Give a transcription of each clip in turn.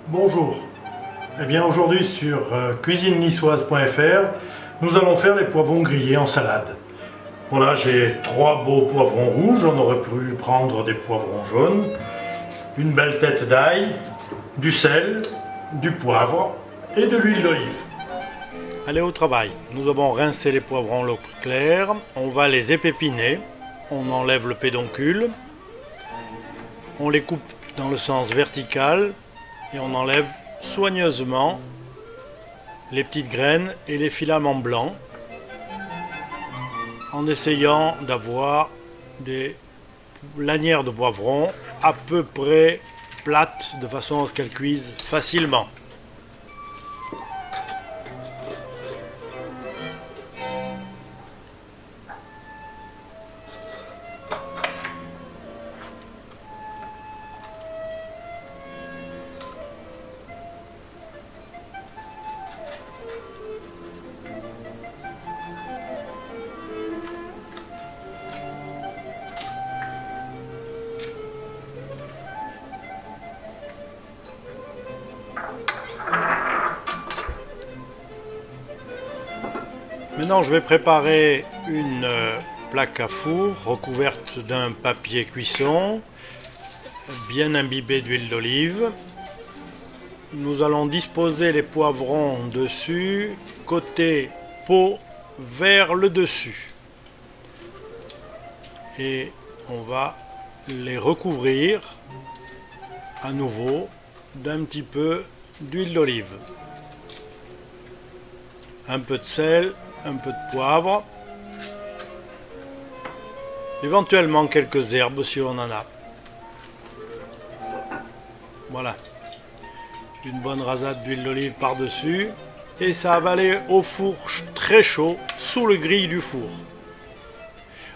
Bonjour. Eh bien aujourd'hui sur cuisineniçoise.fr, nous allons faire les poivrons grillés en salade. Voilà, j'ai 3 beaux poivrons rouges, on aurait pu prendre des poivrons jaunes, une belle tête d'ail, du sel, du poivre et de l'huile d'olive. Allez au travail. Nous avons rincé les poivrons à l'eau claire, on va les épépiner, on enlève le pédoncule, on les coupe dans le sens vertical et on enlève soigneusement les petites graines et les filaments blancs en essayant d'avoir des lanières de poivrons à peu près plates de façon à ce qu'elles cuisent facilement. Maintenant, je vais préparer une plaque à four recouverte d'un papier cuisson, bien imbibé d'huile d'olive. Nous allons disposer les poivrons dessus, côté peau vers le dessus. Et on va les recouvrir à nouveau d'un petit peu d'huile d'olive. Un peu de sel, un peu de poivre, éventuellement quelques herbes si on en a. Voilà, une bonne rasade d'huile d'olive par-dessus et ça va aller au four très chaud sous le grille du four.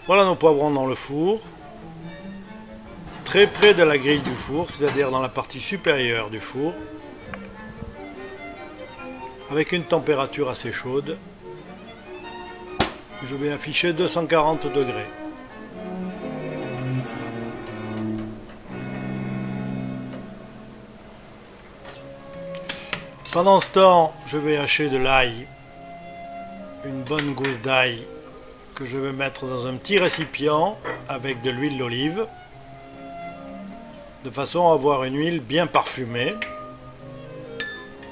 Voilà nos poivrons dans le four, très près de la grille du four, c'est-à-dire dans la partie supérieure du four, avec une température assez chaude. Je vais afficher 240 degrés. Pendant ce temps, je vais hacher de l'ail, une bonne gousse d'ail que je vais mettre dans un petit récipient avec de l'huile d'olive, de façon à avoir une huile bien parfumée.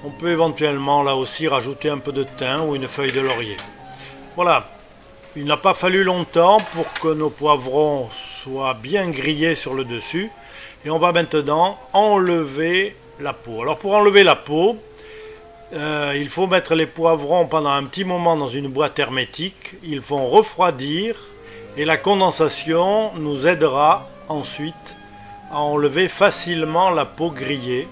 On peut éventuellement là aussi rajouter un peu de thym ou une feuille de laurier. Voilà. Il n'a pas fallu longtemps pour que nos poivrons soient bien grillés sur le dessus. Et on va maintenant enlever la peau. Alors pour enlever la peau, il faut mettre les poivrons pendant un petit moment dans une boîte hermétique. Ils vont refroidir et la condensation nous aidera ensuite à enlever facilement la peau grillée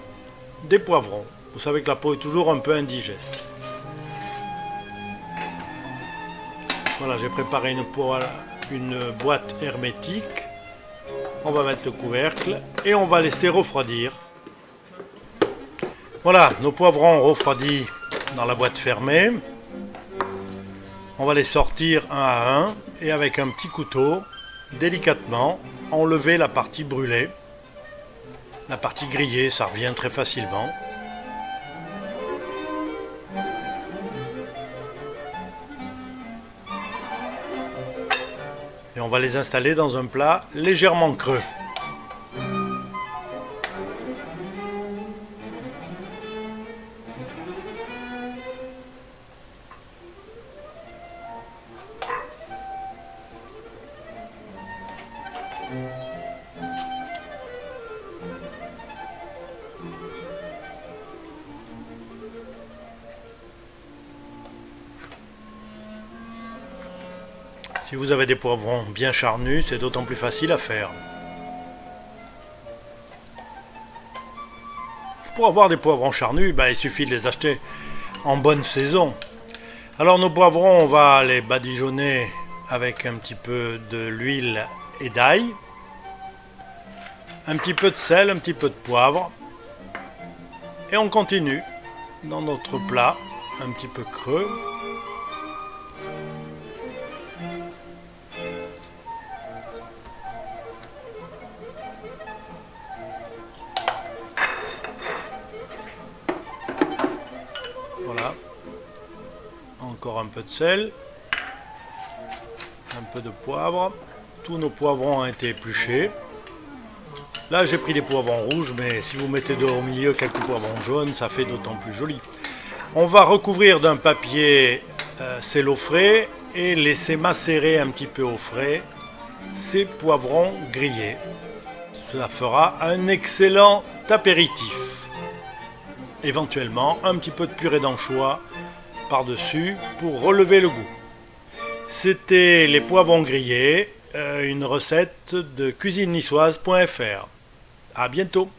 des poivrons. Vous savez que la peau est toujours un peu indigeste. Voilà, j'ai préparé une boîte hermétique. On va mettre le couvercle et on va laisser refroidir. Voilà, nos poivrons refroidis dans la boîte fermée. On va les sortir un à un et avec un petit couteau, délicatement, enlever la partie brûlée. La partie grillée, ça revient très facilement. Et on va les installer dans un plat légèrement creux. Si vous avez des poivrons bien charnus, c'est d'autant plus facile à faire. Pour avoir des poivrons charnus, il suffit de les acheter en bonne saison. Alors nos poivrons, on va les badigeonner avec un petit peu de l'huile et d'ail, un petit peu de sel, un petit peu de poivre. Et on continue dans notre plat, un petit peu creux. Voilà. Encore un peu de sel. Un peu de poivre. Tous nos poivrons ont été épluchés. Là j'ai pris des poivrons rouges, mais si vous mettez au milieu quelques poivrons jaunes, ça fait d'autant plus joli. On va recouvrir d'un papier cello frais et laisser macérer un petit peu au frais ces poivrons grillés. Ça fera un excellent apéritif. Éventuellement un petit peu de purée d'anchois par-dessus pour relever le goût. C'était les poivrons grillés, une recette de cuisine niçoise.fr. À bientôt.